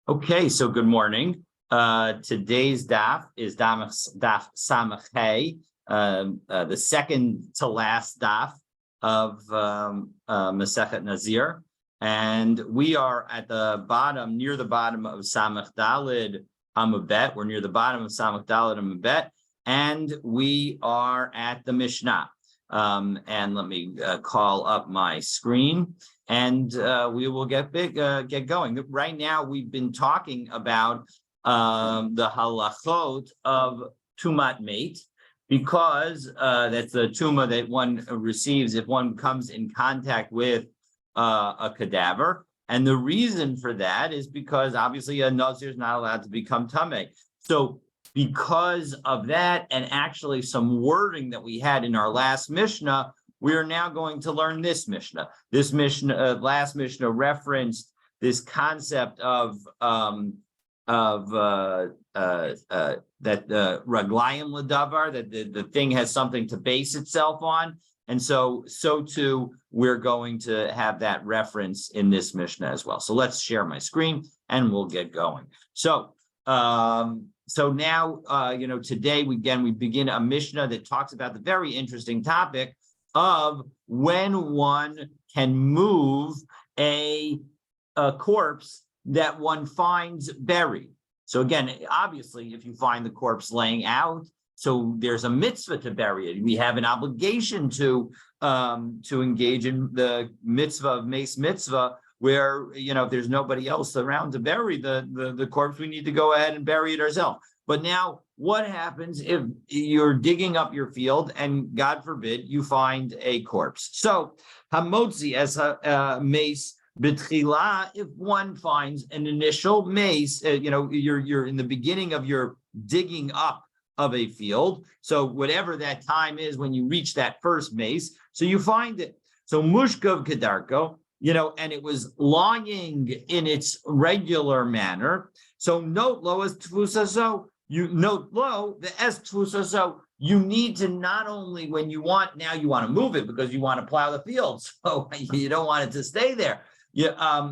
Okay, so good morning. Today's daf is daf Samach Hey, the second to last daf of Masechet Nazir, and we are at the bottom, near the bottom of Samach Dalid Amabet. We're near the bottom of Samach Dalid Amabet, and we are at the Mishnah. And let me call up my screen, and we will get going. Right now, we've been talking about the halachot of tumat mate, because that's the tuma that one receives if one comes in contact with a cadaver. And the reason for that is because obviously a Nazir is not allowed to become tameh. So because of that, and actually some wording that we had in our last Mishnah, we are now going to learn this Mishnah. This Mishnah, last Mishnah, referenced this concept of that raglayim ladavar, that the thing has something to base itself on, and so too we're going to have that reference in this Mishnah as well. So let's share my screen and we'll get going. So now, today we begin a Mishnah that talks about the very interesting topic of when one can move a corpse that one finds buried. So again, obviously, if you find the corpse laying out, so there's a mitzvah to bury it. We have an obligation to engage in the mitzvah of mace mitzvah, where, if there's nobody else around to bury the corpse, we need to go ahead and bury it ourselves. But now, what happens if you're digging up your field and, God forbid, you find a corpse? So, hamotzi as a mace b'tchila, if one finds an initial mace, you're in the beginning of your digging up of a field. So whatever that time is when you reach that first mace, so you find it. So mushkav kedarko, and it was lying in its regular manner. So note low as tfusaso. You note low the as tfusaso. You need to not only when you want to move it because you want to plow the field, so you don't want it to stay there.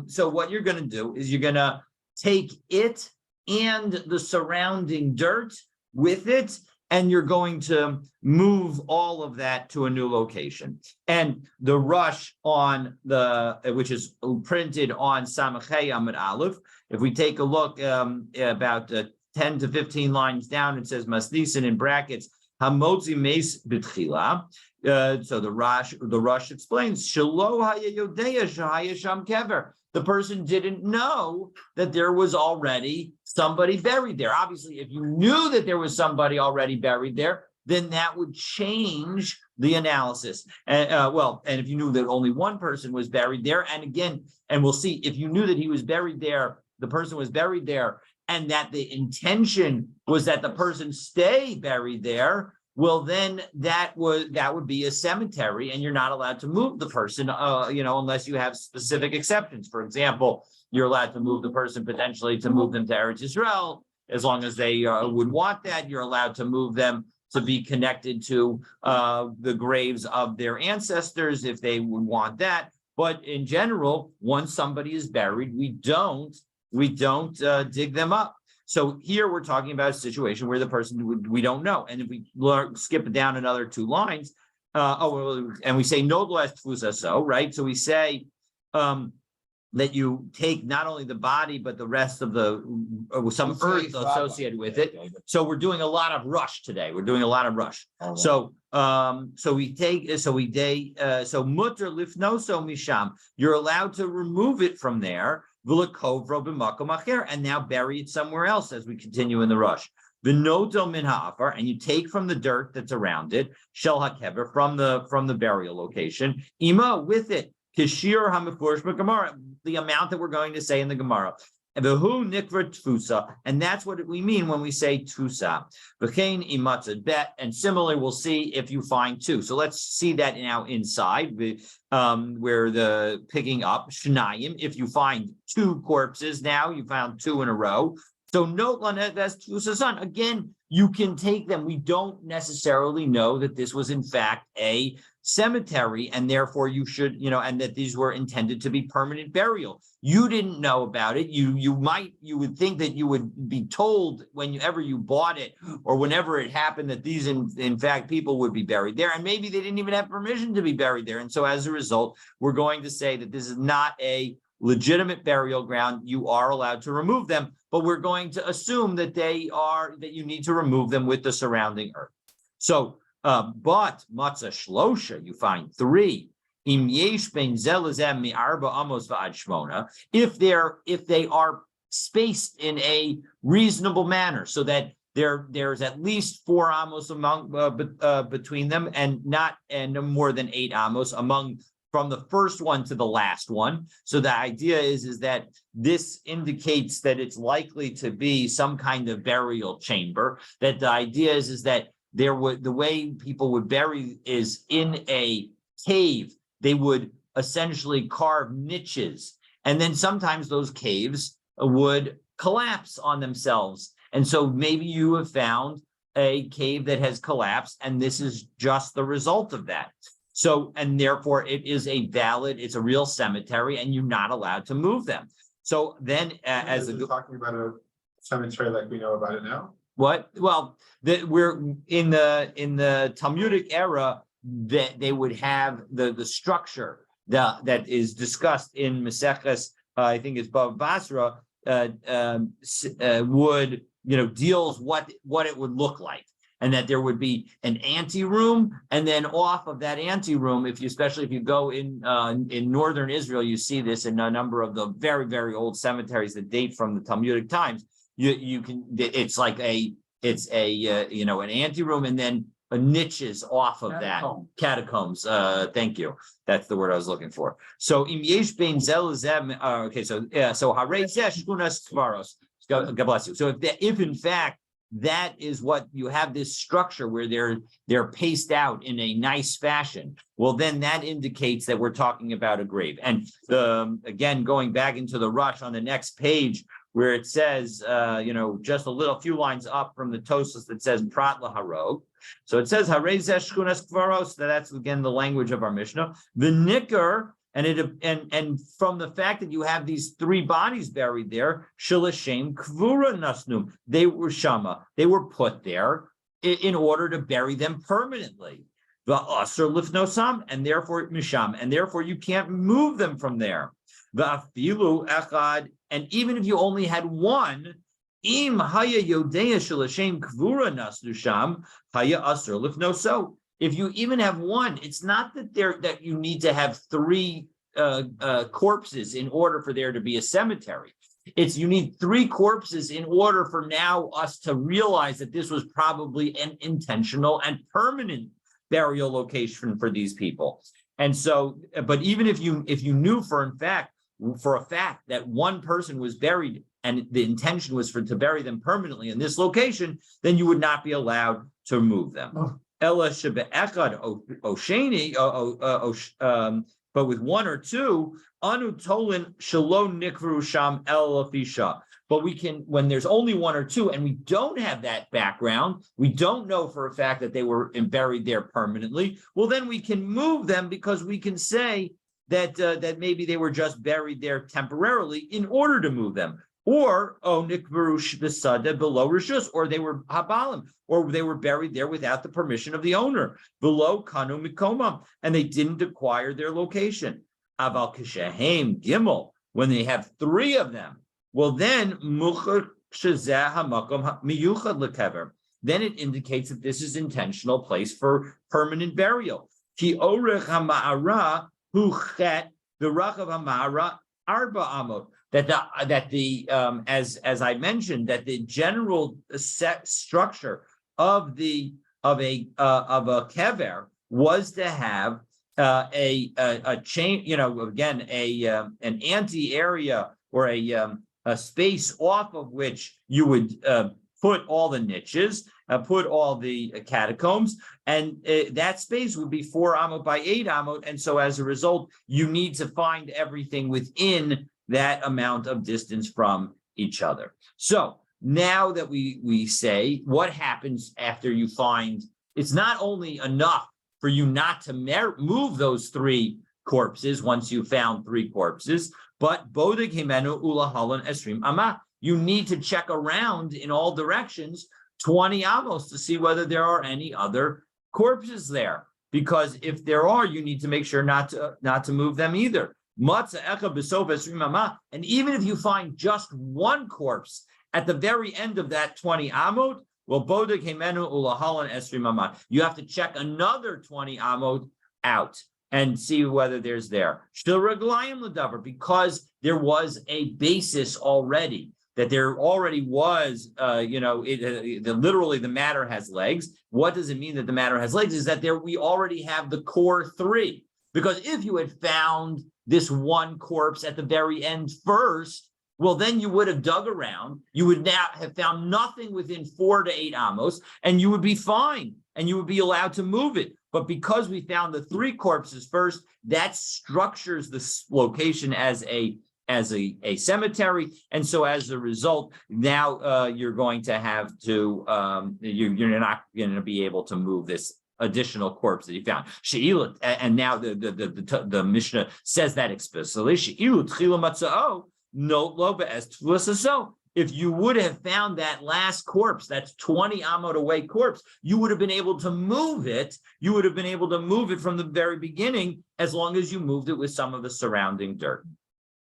So what you're going to do is you're going to take it and the surrounding dirt with it, and you're going to move all of that to a new location. And the rush on which is printed on Samachei Amud Aleph, if we take a look about 10 to 15 lines down, it says Masnisin in brackets, Hamotzi Meis B'tchila. So the rush explains, Shelo hayayodea shahaya sham kever. The person didn't know that there was already somebody buried there. Obviously, if you knew that there was somebody already buried there, then that would change the analysis. And if you knew that only one person was buried there, and we'll see, if you knew that he was buried there, the person was buried there, and that the intention was that the person stay buried there, well, then that would be a cemetery, and you're not allowed to move the person, unless you have specific exceptions. For example, you're allowed to move the person potentially to move them to Eretz Yisrael, as long as they would want that. You're allowed to move them to be connected to the graves of their ancestors if they would want that. But in general, once somebody is buried, we don't dig them up. So here we're talking about a situation where the person we don't know. And if we skip down another 2 lines, and we say no less tfusa so, right? So we say that you take not only the body, but the rest of some earth associated with it. So we're doing a lot of rush today. We're doing a lot of rush. Oh, wow. So mutter lifnoso misham. You're allowed to remove it from there, and now bury it somewhere else as we continue in the rush. V'noto min ha'afar, and you take from the dirt that's around it, shel hakever, from the burial location, ima, with it, kishir hamifurish b'gemara, the amount that we're going to say in the Gemara. V'hu nikra tfusa, and that's what we mean when we say tfusa. V'chein imatzad bet, and similarly, we'll see if you find 2. So let's see that now inside, where the picking up shnayim. If you find 2 corpses, now you found 2 in a row. So note that's Tusasan. Again, you can take them. We don't necessarily know that this was in fact a cemetery, and therefore you should, and that these were intended to be permanent burial. You didn't know about it. You would think that you would be told whenever you bought it or whenever it happened that these in fact people would be buried there, and maybe they didn't even have permission to be buried there. And so as a result, we're going to say that this is not a legitimate burial ground. You are allowed to remove them, but we're going to assume that that you need to remove them with the surrounding earth. So, but matzah shlosha, you find 3. Im yesh ben zelazem mi arba amos va'ad shmona, if they are spaced in a reasonable manner, so that there's at least 4 amos between them, and no more than 8 amos from the first one to the last one. So the idea is that this indicates that it's likely to be some kind of burial chamber. That the idea is that the way people would bury is in a cave. They would essentially carve niches, and then sometimes those caves would collapse on themselves. And so maybe you have found a cave that has collapsed, and this is just the result of that. So, and therefore it's a real cemetery, and you're not allowed to move them. So then as a talking about a cemetery like we know about it now. What? Well, we're in the Talmudic era that they would have the structure that is discussed in Maseches, I think it's Bava Basra, deals what it would look like. And that there would be an anteroom, and then off of that anteroom, especially if you go in northern Israel, you see this in a number of the very, very old cemeteries that date from the Talmudic times. It's an anteroom, and then niches off of that catacombs. Thank you. That's the word I was looking for. So im yesh bein zel zem. Okay, so harei zeh shkunas kvaros. God bless you. So if in fact that is what you have, this structure where they're paced out in a nice fashion, well, then that indicates that we're talking about a grave. And again, going back into the rush on the next page, where it says, just a few lines up from the Tosas that says Prat laharog. So it says Harei zeh shkunas kvaros. That's again the language of our Mishnah. The nicker. And from the fact that you have these 3 bodies buried there, shilashem kvura nasnum, they were shama, they were put there in order to bury them permanently. Va'asr lifnosam, and therefore misham, and therefore you can't move them from there. Va'afilu echad, and even if you only had one, im haya yodeya shilashem kvura nasnusham haya asr lifnoso. If you even have one, it's not that you need to have 3 corpses in order for there to be a cemetery. It's you need 3 corpses in order for now us to realize that this was probably an intentional and permanent burial location for these people. And so, but even if you knew for a fact that one person was buried and the intention was to bury them permanently in this location, then you would not be allowed to move them. Oh. But with 1 or 2, anu tolin shalom nikru sham el fisha. But we can, when there's only 1 or 2, and we don't have that background, we don't know for a fact that they were buried there permanently. Well, then we can move them, because we can say that maybe they were just buried there temporarily in order to move them. Or nikvarush besada below rishus, or they were habalim, or they were buried there without the permission of the owner, below kanu mikomam, and they didn't acquire their location. Aval kishahem gimel, when they have 3 of them, well then muchar shezeh hamakom miyuchad lekever, then it indicates that this is intentional place for permanent burial. Ki orech ha'ma'ara hu chet v'rachav ha'ma'ara arba amot. As I mentioned, that the general set structure of a kever was to have a chain, again an ante area, or a space off of which you would put all the niches, put all the catacombs, and that space would be 4 amot by 8 amot, and so as a result, you need to find everything within that amount of distance from each other. So now that we say what happens after you find, it's not only enough for you not to move those 3 corpses once you found 3 corpses, but bodeg himenu ulahalan esrim ama. You need to check around in all directions 20 amos to see whether there are any other corpses there. Because if there are, you need to make sure not to move them either. And even if you find just 1 corpse at the very end of that 20 amot, well, bodeg himenu ulahalan esrim ama. You have to check another 20 amot out and see whether there's there. Shtil raglayim l'davar, because there was a basis already, that there already was, literally the matter has legs. What does it mean that the matter has legs? Is that we already have the core 3. Because if you had found this 1 corpse at the very end first, well, then you would have dug around. You would now have found nothing within 4 to 8 amos, and you would be fine, and you would be allowed to move it. But because we found the 3 corpses first, that structures this location as a cemetery, and so as a result, now you're going to have to you're not going to be able to move this additional corpse that you found. She'ilut, and now the Mishnah says that explicitly. She'ilut tchila matzao note loba as tfusaso. If you would have found that last corpse, that's 20 amot away corpse, you would have been able to move it. You would have been able to move it from the very beginning, as long as you moved it with some of the surrounding dirt.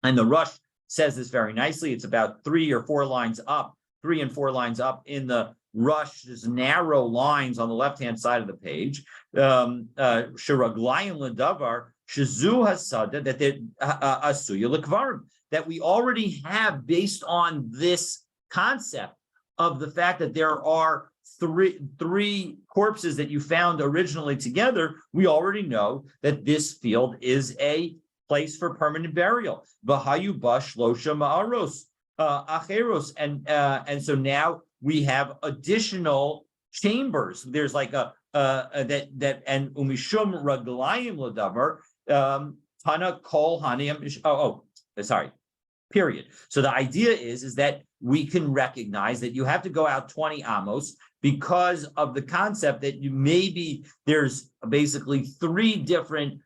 And the Rush says this very nicely. It's about 3 or 4 lines up, 3 and 4 lines up in the Rush. There's narrow lines on the left-hand side of the page. Shiraglayim ledavar shazu hasada that they asuya lekvarim, that we already have, based on this concept of the fact that there are three corpses that you found originally together. We already know that this field is a place for permanent burial. V'hayu bash losha ma'aros acheros, and so now we have additional chambers. There's like that and umishum raglayim ladavar tana kol haniam. Sorry. Period. So the idea is that we can recognize that you have to go out 20 amos because of the concept that there's basically 3 different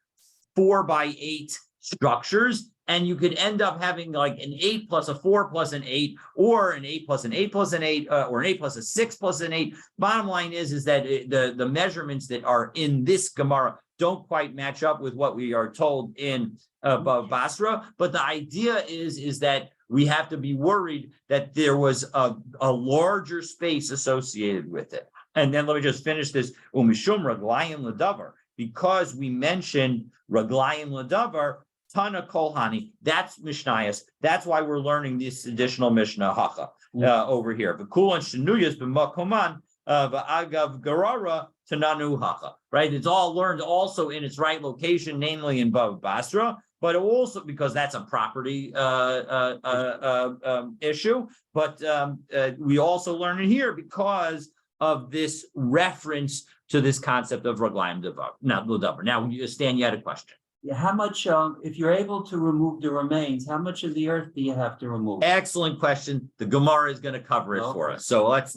4x8 structures, and you could end up having like an 8 plus a 4 plus an 8, or an 8 plus an 8 plus an 8, or an 8 plus a 6 plus an 8. Bottom line is that the measurements that are in this Gemara don't quite match up with what we are told in Basra. But the idea is that we have to be worried that there was a larger space associated with it. And then let me just finish this. Umishum raglayim ladavar, because we mentioned raglayim ladavar, Tana Kolhani, that's Mishnayos. That's why we're learning this additional Mishnah Hacha over here. V'kulan shenuyas b'makoman v'agav garara tananu Hacha. Right? It's all learned also in its right location, namely in Bava Basra, but also because that's a property issue. But we also learn it here because of this reference to this concept of Raglayim Ladavar. Now, Stan, you had a question. Yeah, how much, if you're able to remove the remains, how much of the earth do you have to remove? Excellent question. The Gemara is going to cover it for us. So let's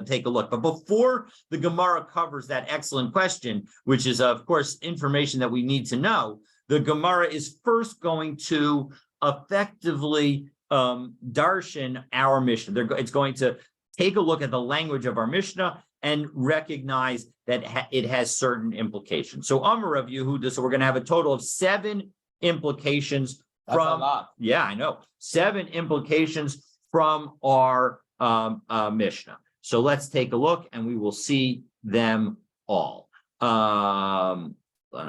take a look. But before the Gemara covers that excellent question, which is, of course, information that we need to know, the Gemara is first going to effectively darshan our Mishnah. It's going to take a look at the language of our Mishnah and recognize that it has certain implications. So Amar Rav Yehuda, so we're going to have a total of 7 implications. That's a lot. Yeah, I know. 7 implications from our Mishnah. So let's take a look and we will see them all. I'm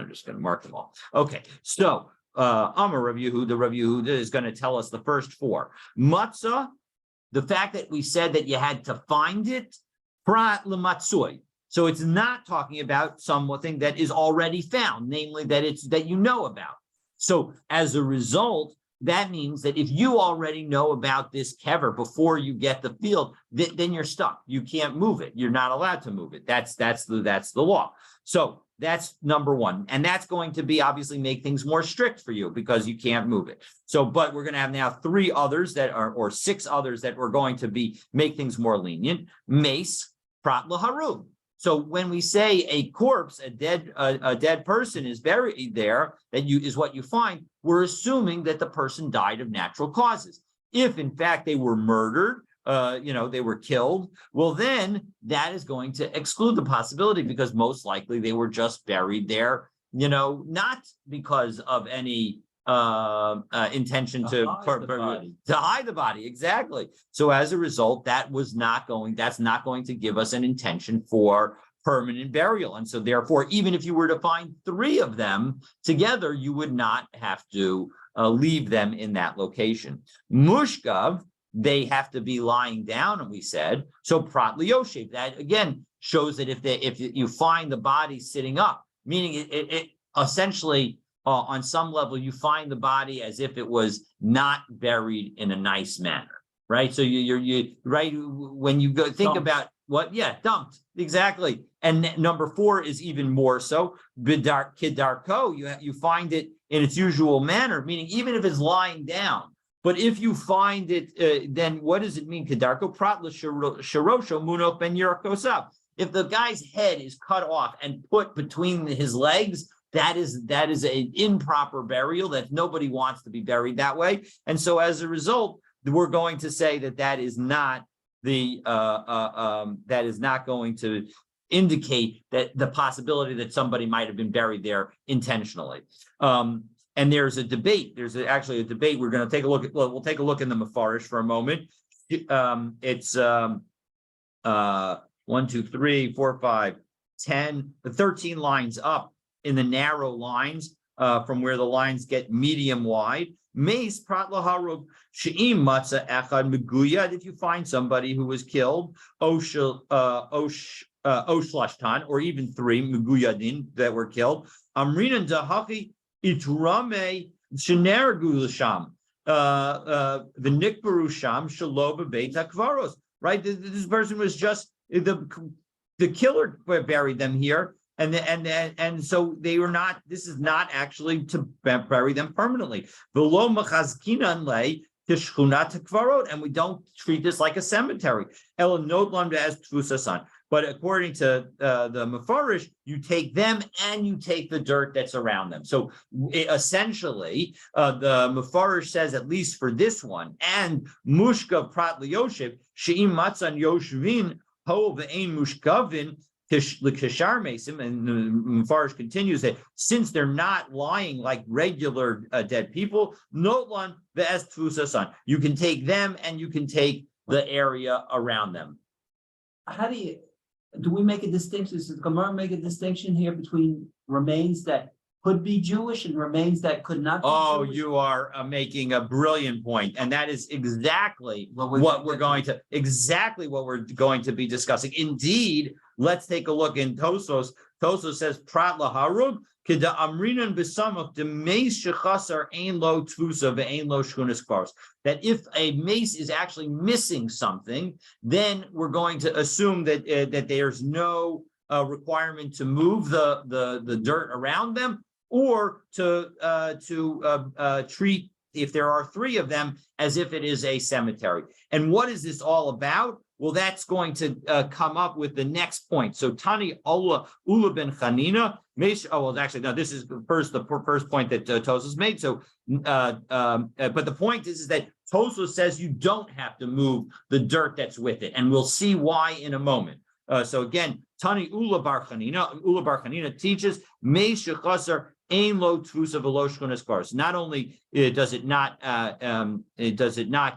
just going to mark them all. Okay, so Amar Rav Yehuda is going to tell us the first 4. Matzah, the fact that we said that you had to find it, prat lematzui. So it's not talking about something that is already found, namely that you know about. So as a result, that means that if you already know about this kever before you get the field, then you're stuck. You can't move it. You're not allowed to move it. That's the law. So That's number one. And that's going to be obviously make things more strict for you because you can't move it. So, but we're going to have now 3 others that are, or 6 others that we're going to be, make things more lenient. Mace, prat laharug. So when we say a corpse, a dead person is buried there, is what you find, we're assuming that the person died of natural causes. If in fact they were murdered, they were killed, well, then that is going to exclude the possibility because most likely they were just buried there, not because of any intention to hide the body. Exactly. So as a result, that's not going to give us an intention for permanent burial. And so therefore, even if you were to find 3 of them together, you would not have to leave them in that location. Mushkav, they have to be lying down, and we said, so prat liyoshev, that again shows that if you find the body sitting up, meaning it essentially on some level, you find the body as if it was not buried in a nice manner, right? So you right when you go think Dumped. about what, dumped, exactly. And number 4 is even more so. Bidar kidarko, you find it in its usual manner, meaning even if it's lying down. But if you find it, then what does it mean? Kidarko pratla sharosho munok ben yirkosav. If the guy's head is cut off and put between his legs, that is an improper burial, that nobody wants to be buried that way. And so as a result, we're going to say that is not the that is not going to indicate that the possibility that somebody might have been buried there intentionally. And there's a debate. There's actually a debate. We're going to take a look at. Well, we'll take a look in the Mefarish for a moment. It's 1, 2, 3, 4, 5, 10, 13 lines up in the narrow lines from where the lines get medium wide. Mace prat laharug she'im matza echad meguyad. If you find somebody who was killed, oshlashtan, or even 3 meguyadin that were killed. Amrinan dahachi itrame shenergu l'sham. The nikbaru sham shaloba beit hakvaros. Right, this person was just the killer buried them here. And so they were not. This is not actually to bury them permanently. And we don't treat this like a cemetery. But according to the Mefarish, you take them and you take the dirt that's around them. So essentially, the Mefarish says, at least for this one, and Mushkav Prat Liyoshev, She'im Matzan Yoshvin, Ho Ve'ein Mushkavin, L'Kashar Mason, and the Mefarish continues that since they're not lying like regular dead people, Notlan Ve'es Tfusasan, you can take them and you can take the area around them. How do we make a distinction? Does the Gemara make a distinction here between remains that could be Jewish and remains that could not be Jewish? You are making a brilliant point, and that is exactly what we're going to be discussing. Indeed, let's take a look in Tosos. Tosos says prat laharug kida amrinan besamach de mace shechasar ein lo tfusa ve'ein lo shchunas kvaros. That if a mace is actually missing something, then we're going to assume that that there's no requirement to move the dirt around them, or to treat, if there are 3 of them, as if it is a cemetery. And what is this all about? Well, that's going to come up with the next point. So Tani Ula ben Chanina. Actually, no, this is the first point that Tosos made. So, but the point is that Tosos says you don't have to move the dirt that's with it, and we'll see why in a moment. So again, Tani Ula bar Chanina teaches Mei shechasar ein lo tfusa v'lo shchunas kvaros. Not only does it not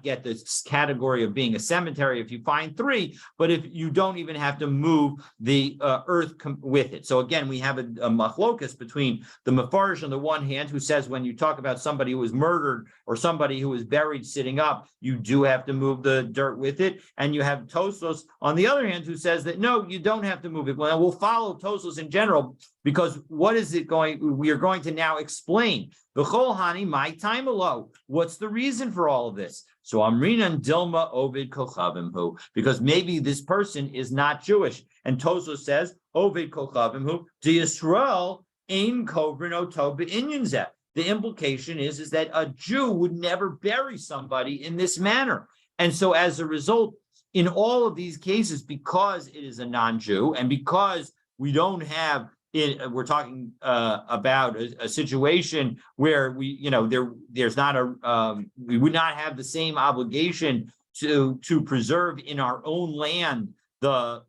get this category of being a cemetery if you find 3, but if you don't even have to move the earth with it. So again, we have a machlokas between the Mefarish on the one hand, who says when you talk about somebody who was murdered or somebody who was buried sitting up, you do have to move the dirt with it, and you have Tosos on the other hand who says that no, you don't have to move it. Well, we'll follow Tosos in general, because what is it going? We are going to now explain the Chol Hani, my time alone. What's the reason for all of this? So Amrinan Dilma Ovid Kochavim Hu, because maybe this person is not Jewish. And Tosos says, Oved Kochavim Hu De Yisrael Ein Kovrin Oto B'Inyan Zeh. The implication is that a Jew would never bury somebody in this manner. And so as a result, in all of these cases, because it is a non-Jew and because we don't have it, we're talking about a situation where there's not we would not have the same obligation to preserve in our own land the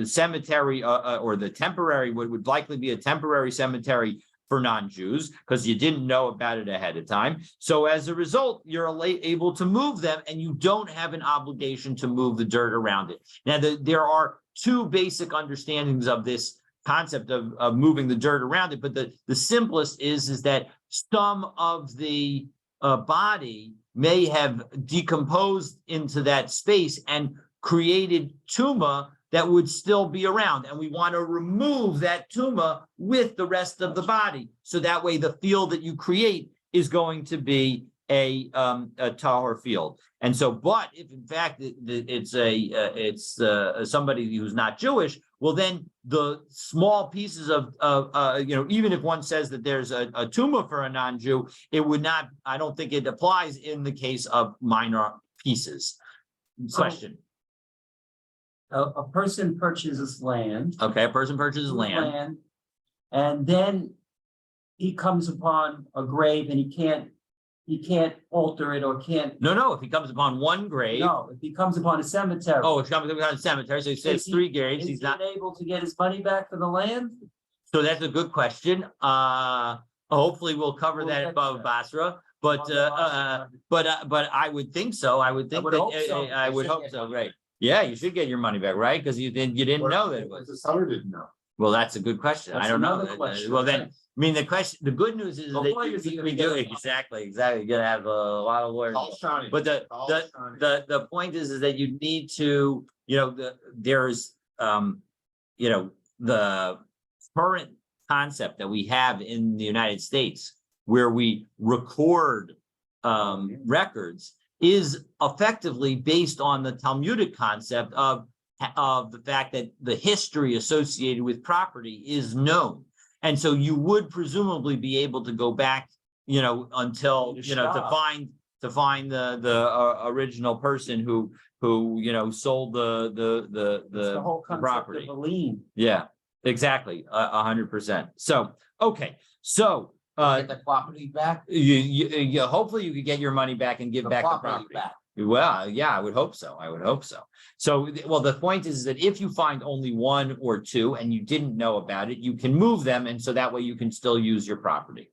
cemetery or the temporary would likely be a temporary cemetery for non-Jews because you didn't know about it ahead of time. So as a result, you're able to move them and you don't have an obligation to move the dirt around it. Now, there are two basic understandings of this concept of moving the dirt around it, but the simplest is that some of the body may have decomposed into that space and created tumah that would still be around, and we want to remove that tumah with the rest of the body, so that way the field that you create is going to be a tahor field. And so, but if in fact it's somebody who's not Jewish, well then the small pieces of even if one says that there's a tumah for a non-Jew, it would not. I don't think it applies in the case of minor pieces. Question. A person purchases land. Okay, a person purchases land. And then he comes upon a grave and he can't alter it or can't. No, if he comes upon one grave. No, if he comes upon a cemetery. Oh, if he comes upon a cemetery, so he says three graves, he's not able to get his money back for the land. So that's a good question. Hopefully we'll cover that at Bava Basra. But I would think so. I would think I would hope so. Right. Yeah, you should get your money back, right? Because you didn't know that it was. The seller didn't know. Well, that's a good question. I don't know. Well, then, I mean, the good news is that you do it. Exactly. You're gonna have a lot of lawyers. But the point is that you need to, there's the current concept that we have in the United States where we record records is effectively based on the Talmudic concept of the fact that the history associated with property is known. And so you would presumably be able to go back, until, to find the original person who sold the whole concept property. of a lien. Yeah, exactly. 100%. So, okay. So, Get the property back. You hopefully you could get your money back and give back the property. Back. Well, yeah, I would hope so. So, well, the point is that if you find only one or two and you didn't know about it, you can move them, and so that way you can still use your property.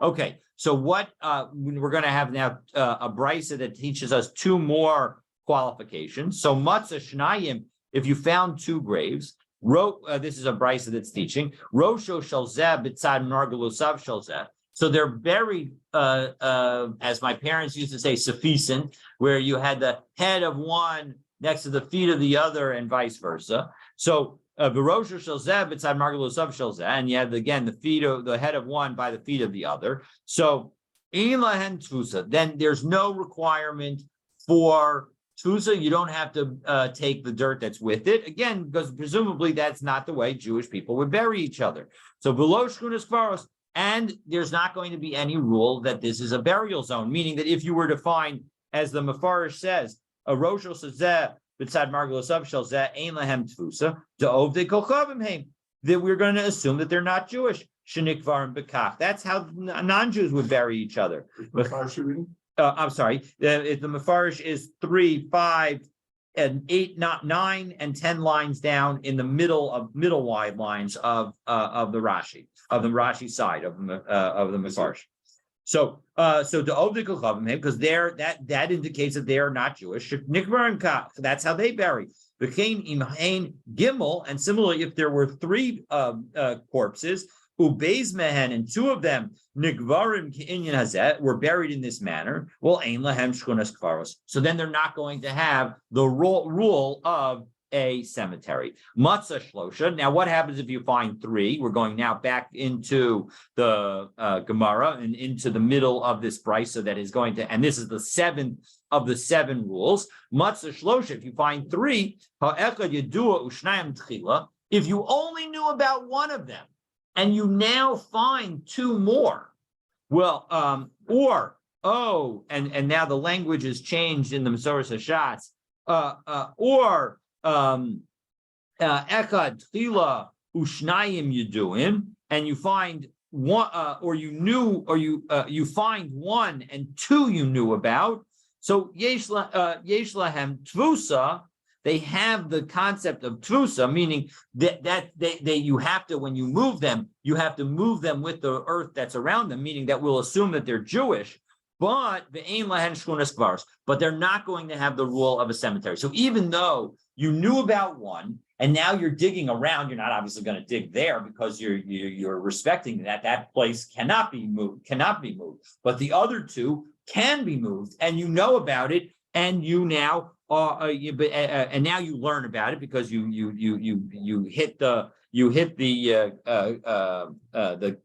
Okay, so what we're going to have now a brisa that teaches us two more qualifications. So matzah shnayim, if you found two graves. This is a brisa that's teaching. Rosho shalzeh b'tzad nargalusav shalzeh. So they're buried, as my parents used to say, sufficient, where you had the head of one next to the feet of the other, and vice versa. So v'rosho shalzeh b'tzad nargalusav shalzeh, and you had again the head of one by the feet of the other. So in lahen tfusa, then there's no requirement for tfusa. You don't have to take the dirt that's with it, again, because presumably that's not the way Jewish people would bury each other. So below shkunas kvaros, and there's not going to be any rule that this is a burial zone, meaning that if you were to find, as the Mefarish says, a roshel sezeh b'tzad margulasav shalzeh ein lahem tfusa de'ovdei kochavim heim, that we're going to assume that they're not Jewish. Shenikvarim bekach. That's how non-Jews would bury each other. I'm sorry. The Mefarish is 3, 5, and 8, 9, and 10 lines down in the middle wide lines of the Rashi, of the Rashi side of the Mefarish. So the Ovdei Kochavim, because that indicates that they are not Jewish. That's how they bury. Became imhain gimel, and similarly, if there were 3 corpses. Ubeis mehen, and 2 of them nigvarim k'inyan hazet were buried in this manner. Well, ein lahem shkunas kvaros. So then they're not going to have the rule of a cemetery. Matzah shlosha. Now, what happens if you find 3? We're going now back into the Gemara and into the middle of this brisa that is going to, and this is the 7th of the 7 rules. Matzah shlosha. If you find 3, ha'echad yedua ushnayim tchila. If you only knew about one of them, and you now find 2 more, well, and now the language is changed in the Masoras Hashatz. Echad tchila ushnayim yuduim, and you find one, you find 1 and 2 you knew about. So yesh lahem tvusa. They have the concept of tvusa, meaning that you have to, when you move them, you have to move them with the earth that's around them, meaning that we'll assume that they're Jewish. But they're not going to have the rule of a cemetery. So even though you knew about 1 and now you're digging around, you're not obviously going to dig there because you're respecting that place cannot be moved. But the other 2 can be moved, and you know about it, and you now and now you learn about it because you hit the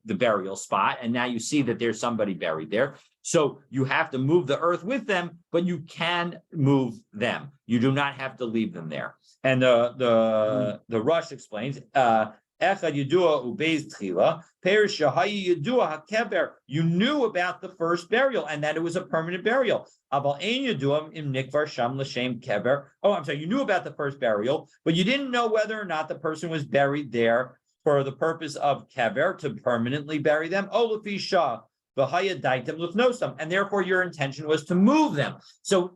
burial spot, and now you see that there's somebody buried there. So you have to move the earth with them, but you can move them. You do not have to leave them there. And the Rush explains, Echad yudua ubeiz tchila, perish shahayi yudua hakeber. You knew about the first burial and that it was a permanent burial. Aval ein yuduam im nikvar sham l'shem keber. Oh, I'm sorry. You knew about the first burial, but you didn't know whether or not the person was buried there for the purpose of keber, to permanently bury them. Oh, lefi shah. And therefore your intention was to move them. So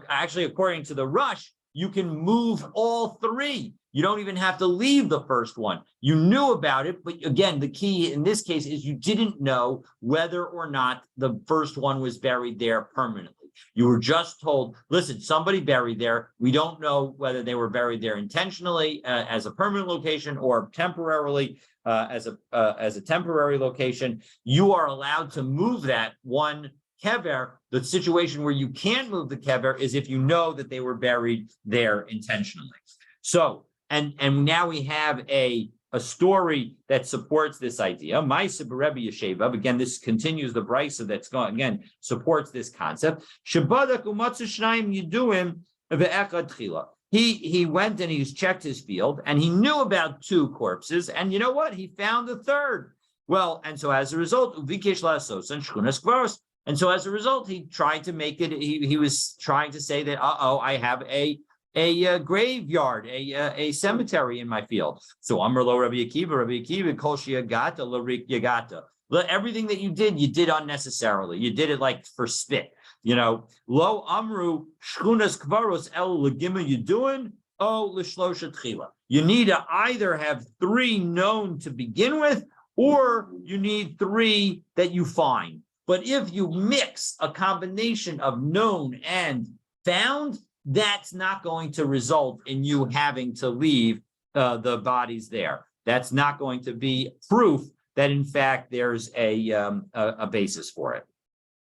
actually, according to the Rush, you can move all 3. You don't even have to leave the first one. You knew about it, but again, the key in this case is you didn't know whether or not the first one was buried there permanently. You were just told, listen, somebody buried there. We don't know whether they were buried there intentionally as a permanent location or temporarily as a temporary location. You are allowed to move that 1 kever. The situation where you can't move the kever is if you know that they were buried there intentionally. So, and now we have a story that supports this idea. Ma'aseh Rebbe Yesheva, again, this continues the brisa that's going, again, supports this concept. Shabadak umatzu shnayim yiduim ve'echad tchila. He went and he's checked his field and he knew about 2 corpses, and you know what? He found the 3rd. Well, and so as a result, uvikesh la'asos and shchunas kvaros. And so as a result, he tried to make it, he was trying to say that, I have a graveyard, a cemetery in my field. So Amar lo Rabbi Akiva, kol shiagata larik yagata. Everything that you did unnecessarily. You did it like for spit. Lo amru shchunas kvaros el legima yuduin o lishlosha tchila. You need to either have 3 known to begin with, or you need 3 that you find. But if you mix a combination of known and found, that's not going to result in you having to leave the bodies there. That's not going to be proof that, in fact, there's a basis for it.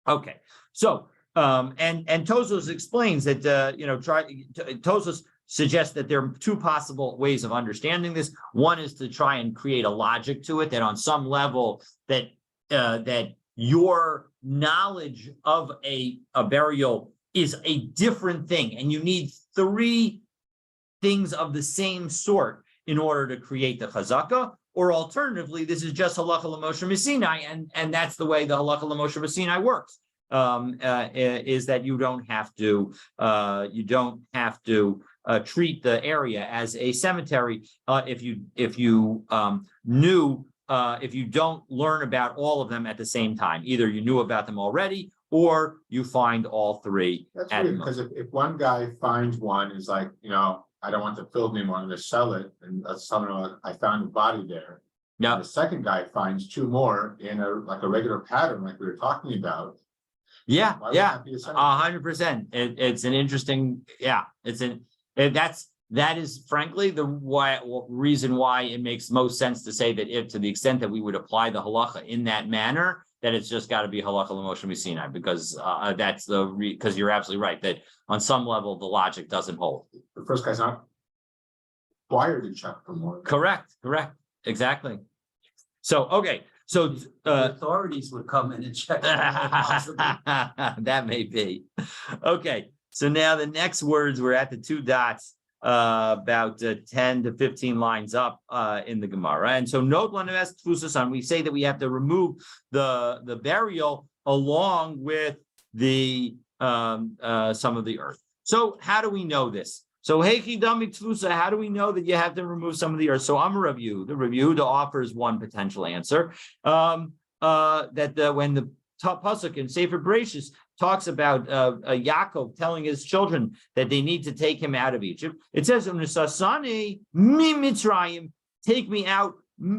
Okay, so and Tosfos explains that Tosfos suggests that there are 2 possible ways of understanding this. One is to try and create a logic to it, that on some level that your knowledge of a burial is a different thing, and you need 3 things of the same sort in order to create the chazaka. Or alternatively, this is just halacha l'Moshe Sinai, and that's the way the halacha l'Moshe Sinai works. Is that you don't have to treat the area as a cemetery if you don't learn about all of them at the same time. Either you knew about them already, or you find all 3. That's weird, because if one guy finds one, is like, I don't want the field anymore, I'm going to sell it, and that's someone, I found a body there. Yeah. The second guy finds 2 more in a regular pattern, like we were talking about. Yeah, Why would yeah, that be a cemetery? 100%. It's an interesting, that is frankly the reason why it makes most sense to say that if, to the extent that we would apply the halacha in that manner, that it's just got to be halacha l'Moshe Sinai, because that's because you're absolutely right that on some level the logic doesn't hold. The first guy's not required to check for more. Correct, exactly. So, okay, so, The authorities would come in and check. Possibly. that may be. Okay, so now the next words, we're at the two dots, about 10 to 15 lines up in the Gemara. And so note we say that we have to remove the burial along with the some of the earth. So how do we know this? So how do we know that you have to remove some of the earth? So I'm a review. The offers one potential answer. When the pasuk in Sefer Bereshis talks about Yaakov telling his children that they need to take him out of Egypt, it says, take me out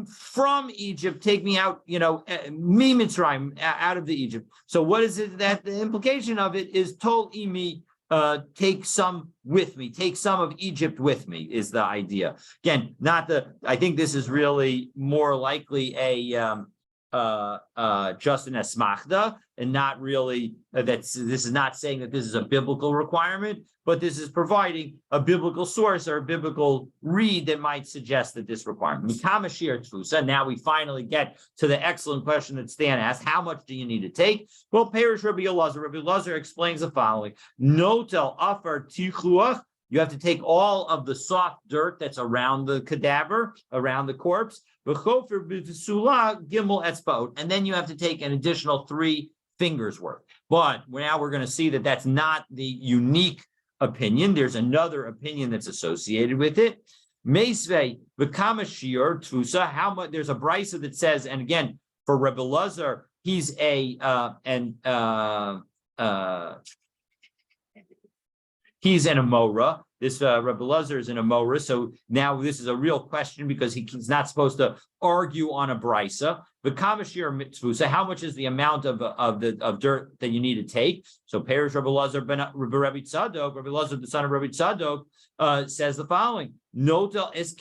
from Egypt, take me out, Mitzrayim, out of the Egypt. So what is it that the implication of it is tol imi, take some with me, take some of Egypt with me is the idea. Again, I think this is really more likely a just an esmachta, and not really this is not saying that this is a biblical requirement, but this is providing a biblical source or a biblical read that might suggest that this requirement. Now we finally get to the excellent question that Stan asked: how much do you need to take? Well, Perish Rabbi Elazar. Rabbi Elazar explains the following: Notel afar tichuach. You have to take all of the soft dirt that's around the cadaver, around the corpse, and then you have to take an additional 3 fingers worth. But now we're going to see that that's not the unique opinion. There's another opinion that's associated with it. Meisvei v'kamashir tfusa. How much? There's a brisa that says, and again, for Rebbe Lazar, he's he's an Amora. This Rebbe Lazar is an Amora. So now this is a real question because he's not supposed to argue on a brisa. But kamashir mitzvusa, how much is the amount of dirt that you need to take? So Perish Rebbe Lazar ben Rabbi Tzadok, Rebbe Lazar the son of Rabbi Tzadok, says the following: Notel es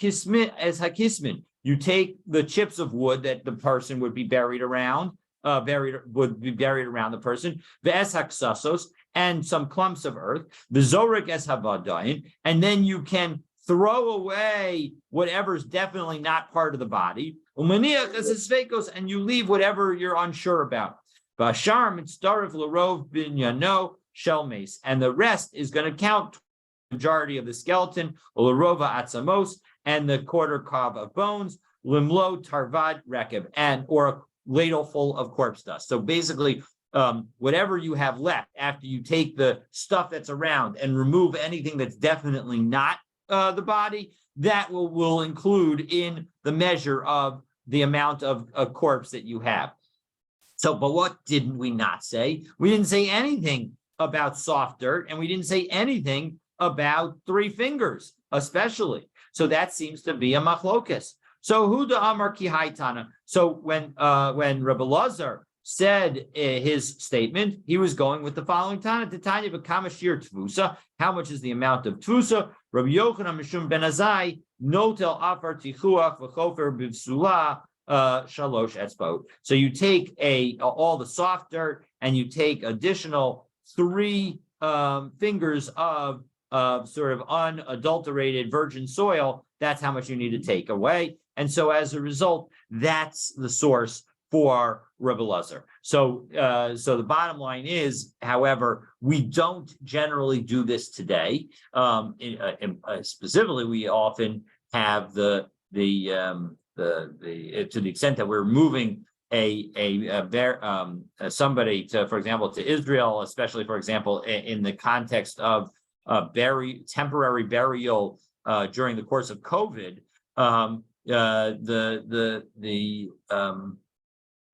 hakismin. You take the chips of wood that the person would be buried around. Would be buried around the person, ve'es haksasos, and some clumps of earth, the zorek es havadayin, and then you can throw away whatever's definitely not part of the body, umaniach es svekos, and you leave whatever you're unsure about. Bashar mitzdarif larov binyano shelmes, and the rest is going to count the majority of the skeleton, larova atzamos, and the quarter kav of bones, limlo tarvad rekeb, and or a ladle full of corpse dust. So basically, whatever you have left after you take the stuff that's around and remove anything that's definitely not the body, that will include in the measure of the amount of a corpse that you have. So, but what didn't we not say? We didn't say anything about soft dirt, and we didn't say anything about 3 fingers, especially. So that seems to be a machlokas. So Huda Amar Ki Haitana. So when Rebbe Lazar said his statement, he was going with the following Tana: Titania b'kamashir tvusa. How much is the amount of tvusa? Rabbi Yochanan Mishum Ben Azai notel afar tichuach v'chofer b'vsula shalosh etzbot. So you take all the soft dirt and you take additional 3 fingers of sort of unadulterated virgin soil. That's how much you need to take away. And so as a result, that's the source for Rebbe Lazar. So the bottom line is, however, we don't generally do this today. Specifically, we often have the to the extent that we're moving somebody to, for example, to Israel, especially, for example, in the context of temporary burial during the course of COVID.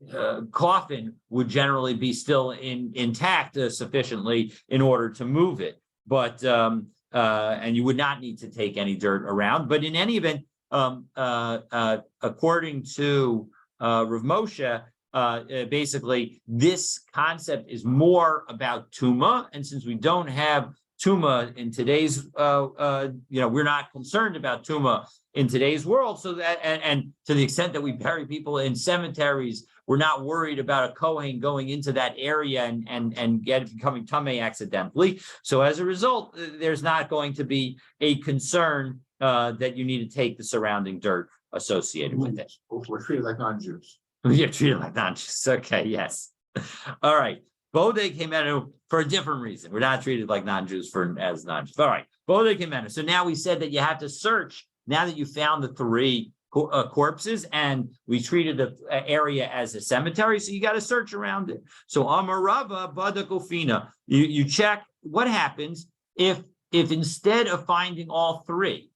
The coffin would generally be still intact sufficiently in order to move it, but and you would not need to take any dirt around. But in any event, according to Rav Moshe, basically this concept is more about tuma, and since we don't have tuma in today's, we're not concerned about tuma in today's world. So that, and to the extent that we bury people in cemeteries we're not worried about a Kohen going into that area and becoming Tameh accidentally. So as a result, there's not going to be a concern that you need to take the surrounding dirt associated with it. We're treated like non-Jews. You're treated like non-Jews. Okay, yes. All right. Bodek Himenu for a different reason. We're not treated like non-Jews as non-Jews. All right. Bodek Himenu. So now we said that you have to search, now that you found the three corpses, and we treated the area as a cemetery, so you got to search around it. So Amarava Badakofina, you check what happens if instead of finding all three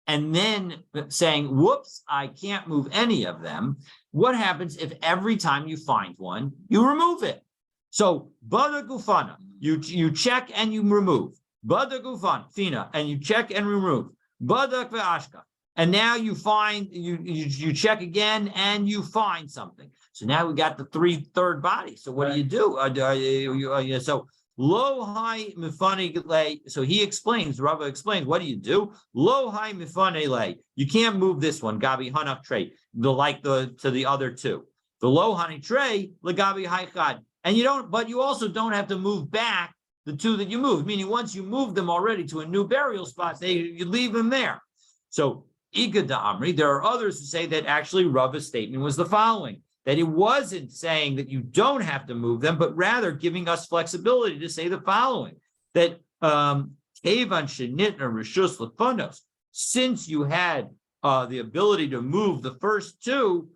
and then saying, whoops, I can't move any of them, what happens if every time you find one, you remove it? So Badakufana, you check and you remove. Badakufana, Fina, and you check and remove. Badak ve'ashka. And now you find, you check again and you find something. So now we got the third body. So what do you do? So lo hai mifane lay. So he explains, Rava explains, what do you do? Lo hai mifane lay. You can't move this one, Gabi Hanach tray, to the other two. The lo hani tray, Gabi haichad. And you also don't have to move back the two that you moved, meaning once you move them already to a new burial spot, you leave them there. So Igada Amri, there are others who say that actually Rava's statement was the following, that it wasn't saying that you don't have to move them, but rather giving us flexibility to say the following, that since you had the ability to move the first two,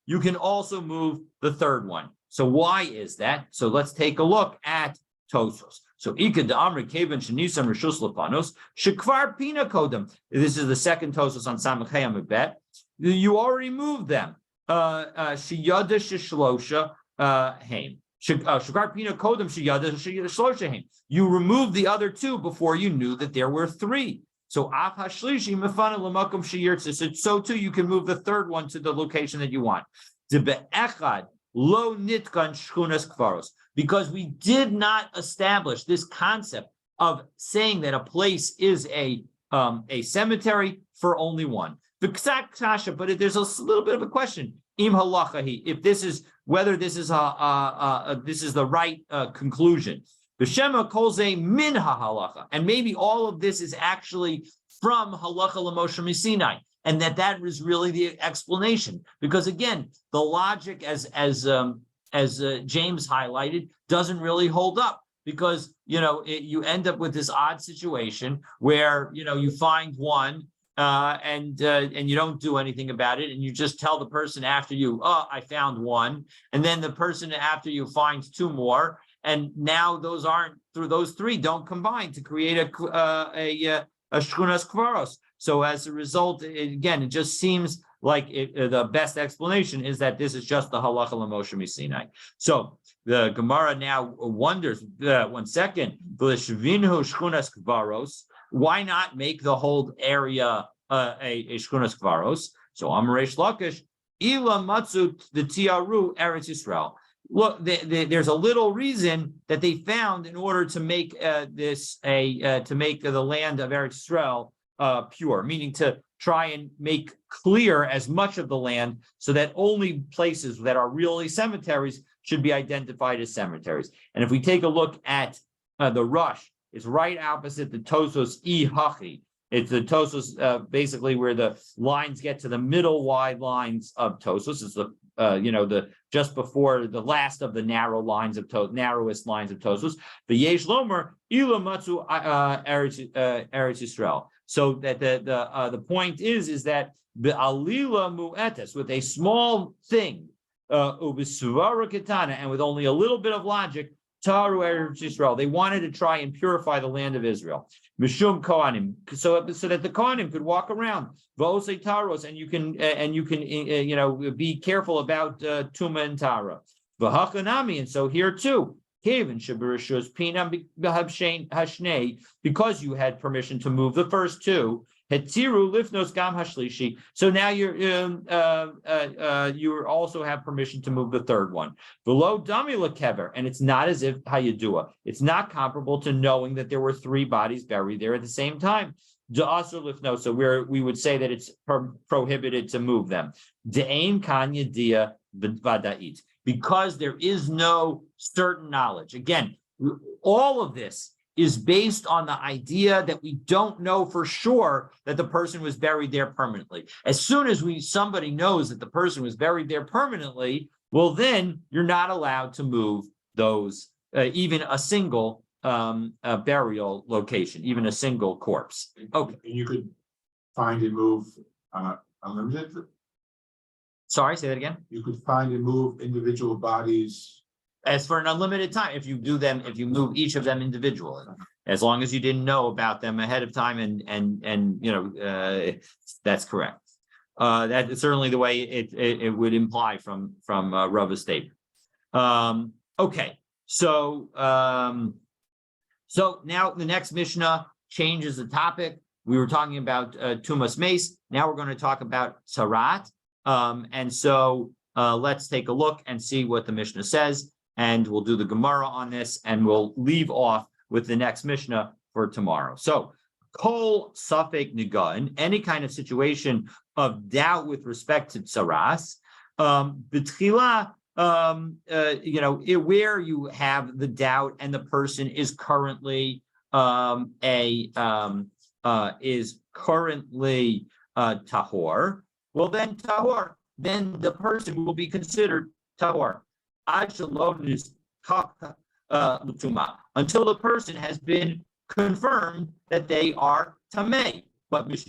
you can also move the third one. So why is that? So let's take a look at Tosos. So Ika de Amri Kavan Shanisam Rishus Lapanos, Shekvar Pina Kodem. This is the second Tosos on Samachayam Bet. You already moved them. Shiyada Shishlosha Haim. Shekvar Pina Kodem Shiyada Shishlosha Haim. You removed the other two before you knew that there were three. So Af Hashlishi Mefana Lamakum Shiyirtza. So too you can move the third one to the location that you want. Debe Echad Lo Nitkan Shchunas Kvaros. Because we did not establish this concept of saying that a place is a cemetery for only one. But there's a little bit of a question. Im halachahi, if this is whether this is the right conclusion. B'shema kolze min halacha, and maybe all of this is actually from halacha l'Moshe Sinai, and that was really the explanation. Because again, the logic as James highlighted, doesn't really hold up, because you end up with this odd situation where you find one and you don't do anything about it, and you just tell the person after you, I found one, and then the person after you finds two more, and now those three don't combine to create a shchunas kvaros. So as a result, it just seems like the best explanation is that this is just the halacha l'Moshe Sinai. So the Gemara now wonders, 1 second, why not make the whole area a shchunas kvaros? So Amaresh Lakish, ila matzut the tiaru Eretz Yisrael. Look, there's a little reason that they found in order to make to make the land of Eretz Yisrael pure, meaning to try and make clear as much of the land so that only places that are really cemeteries should be identified as cemeteries. And if we take a look at the Rush, it's right opposite the Tosos Hachi. It's the Tosos basically where the lines get to the middle wide lines of Tosos. It's the just before the last of the narrowest lines of Tosos. The Yesh Lomer Ila Matzu Eretz Yisrael. So that the point is that the alila mu'etes, with a small thing, ubisvara ketana, and with only a little bit of logic, taru Eretz Yisrael. They wanted to try and purify the land of Israel. Mishum kohanim, so that the kohanim could walk around. V'osei taros, and you can be careful about tuma and tara. V'hachanami, and so here too. Because you had permission to move the first two, so now you also have permission to move the third one. Below Damila Kever, and it's not as if Hayadua. It's not comparable to knowing that there were three bodies buried there at the same time. So we would say that it's prohibited to move them. De'ain Kanya Dia vada'it, because there is no certain knowledge. Again, all of this is based on the idea that we don't know for sure that the person was buried there permanently. As soon as somebody knows that the person was buried there permanently, well, then you're not allowed to move those, even a single burial location, even a single corpse. Okay. And you could find and move unlimited. Sorry, say that again. You could find and move individual bodies. As for an unlimited time, if you move each of them individually, as long as you didn't know about them ahead of time, and that's correct. That is certainly the way it would imply from Rava's statement. Okay, so now the next Mishnah changes the topic. We were talking about Tumas Mace. Now we're going to talk about Tzarat. And so let's take a look and see what the Mishnah says. And we'll do the Gemara on this, and we'll leave off with the next Mishnah for tomorrow. So, kol safek niga, in any kind of situation of doubt with respect to tzaras, b'tchila, where you have the doubt and the person is currently tahor. Well, then tahor, then the person will be considered tahor. Until the person has been confirmed that they are tamei. But once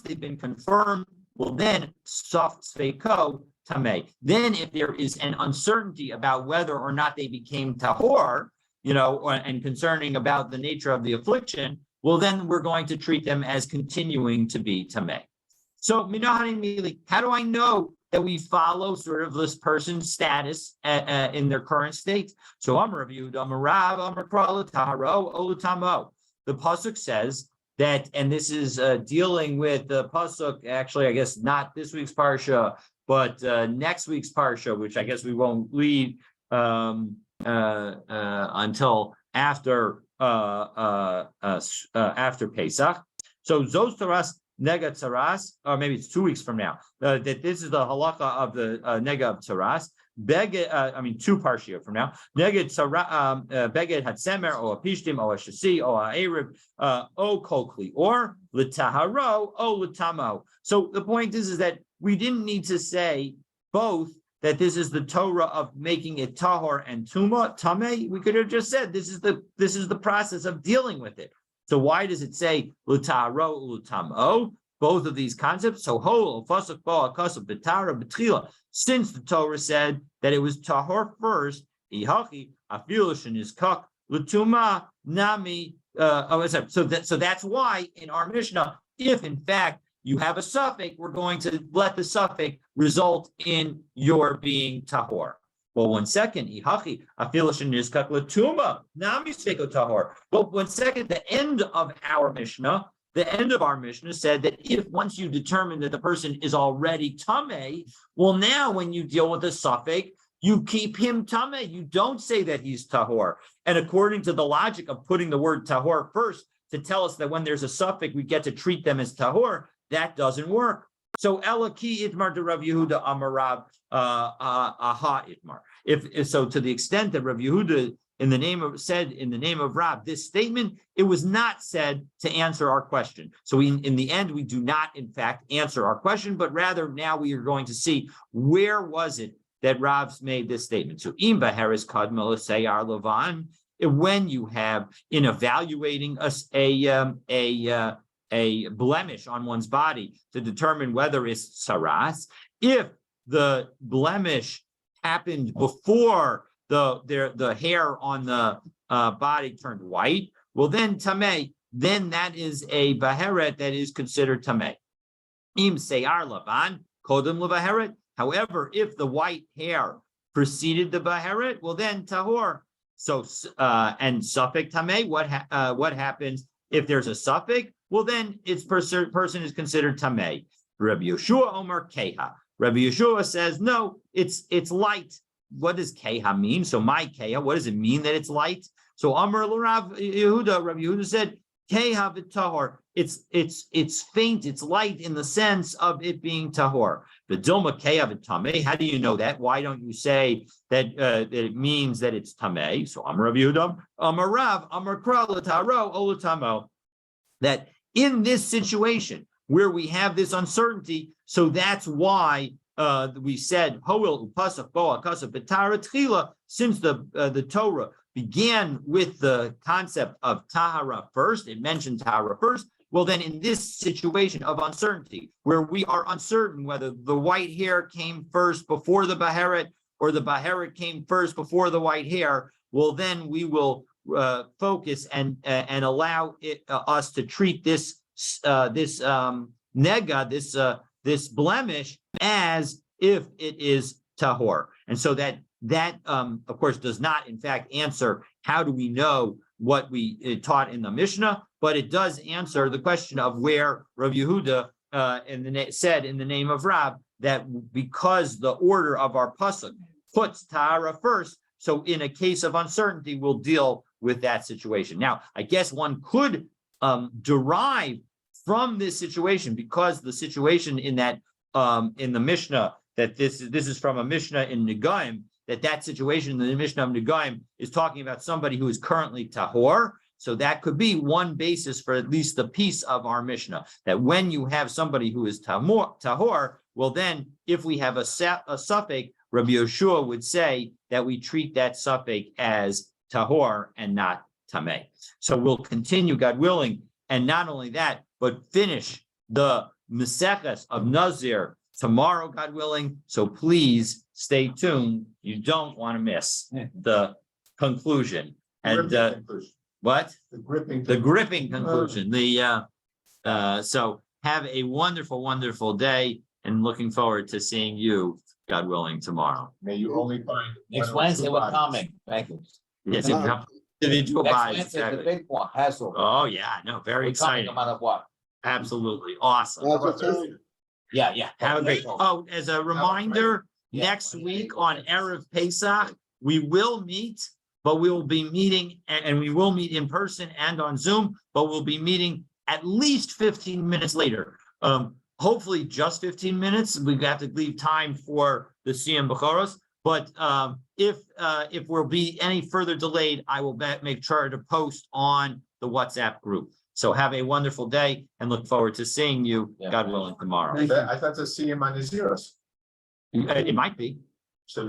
they've been confirmed, well, then soft sveiko tamei. Then if there is an uncertainty about whether or not they became tahor, and concerning about the nature of the affliction, well, then we're going to treat them as continuing to be tamei. So, how do I know that we follow sort of this person's status in their current state? So, the pasuk says that, and this is dealing with the pasuk. Actually, I guess not this week's parsha, but next week's parsha, which I guess we won't read until after Pesach. So, Zos Taras Nega Tzaras, or maybe it's 2 weeks from now, that this is the halacha of the Nega of Tzaras. 2 parshiyot from now. Nega Beged Hatzemer, or a Pishtim, or a Shasi, or a Erev, o Kokli, or L'Taharo, o L'Tamo. So the point is that we didn't need to say both that this is the Torah of making it tahor and tameh. We could have just said this is the process of dealing with it. So why does it say l'taharo l'tamo? Both of these concepts. So since the Torah said that it was tahor first, so that's why in our Mishnah, if in fact you have a suffix, we're going to let the suffix result in your being tahor. Well, 1 second, well, 1 second, the end of our Mishnah said that if once you determine that the person is already tameh, well, now when you deal with the suffix, you keep him tameh. You don't say that he's tahor. And according to the logic of putting the word tahor first to tell us that when there's a suffix, we get to treat them as tahor, that doesn't work. So Ela ki itmar de Rav Yehuda Amarav aha itmar. If so, to the extent that Rav Yehuda in the name of Rav, this statement, it was not said to answer our question. So in the end, we do not in fact answer our question, but rather now we are going to see where was it that Rav's made this statement. So im baheres kadmel seyar levan, when you have in evaluating a blemish on one's body to determine whether it's saras, if the blemish happened before the hair on the body turned white, well then tameh, then that is a baheret that is considered tameh. Im seyar lavan kodem levaheret. However, if the white hair preceded the baheret, well then tahor. So and suffix tameh, what happens if there's a suffix? Well, then its person is considered tameh. Rabbi Yeshua Omer Keha. Rabbi Yeshua says, no, it's light. What does Keha mean? So my Keha, what does it mean that it's light? So Omer Rav Yehuda, Rabbi Yehuda said, kehavit tahor. It's faint, it's light in the sense of it being tahor. The dilma kehavit tameh. How do you know that? Why don't you say that, that it means that it's tameh? So Amar Rav Yehuda, Amar Rav, Amar Kra l'taro o l'tamo. That in this situation where we have this uncertainty, so that's why we said Hoil upasach bo akasaf b'tara tchila, since the Torah began with the concept of tahara first, it mentioned tahara first. Well, then in this situation of uncertainty, where we are uncertain whether the white hair came first before the baheret or the baheret came first before the white hair, well, then we will focus and allow us to treat this nega, this blemish, as if it is tahor. And so that of course does not in fact answer how do we know what we taught in the Mishnah, but it does answer the question of where Rav Yehuda said in the name of Rav that because the order of our pasuk puts tahara first, so in a case of uncertainty, we'll deal with that situation. Now, I guess one could derive from this situation, because the situation in that in the Mishnah, that this is from a Mishnah in Negaim, that situation in the Mishnah of Negaim is talking about somebody who is currently tahor. So that could be one basis for at least the piece of our Mishnah, that when you have somebody who is tahor, well then, if we have a suffix, Rabbi Yoshua would say that we treat that suffix as tahor and not tameh. So we'll continue, God willing, and not only that, but finish the Maseches of Nazir tomorrow, God willing. So please stay tuned. You don't want to miss the conclusion. And what? The gripping. The gripping conclusion. So have a wonderful, wonderful day, and looking forward to seeing you, God willing, tomorrow. May you only find. Next one or Wednesday, two we're bodies. coming. Thank you. Yes, individual Next bodies. Wednesday, the Exactly. big one, Hassel. Oh, yeah, no, very We're coming exciting. no matter what. Absolutely awesome. How about Thursday? Yeah. Have a great, oh, as a reminder, Yeah. next week on Erev Pesach, we will meet, but we will be meeting, and we will meet in person and on Zoom, but we'll be meeting at least 15 minutes later. Hopefully just 15 minutes. We have to leave time for the Siyam B'choros. But if we'll be any further delayed, I will make sure to post on the WhatsApp group. So have a wonderful day and look forward to seeing you, Yeah. God willing, tomorrow. Thank you. I thought to see him on the zeros. It might be. So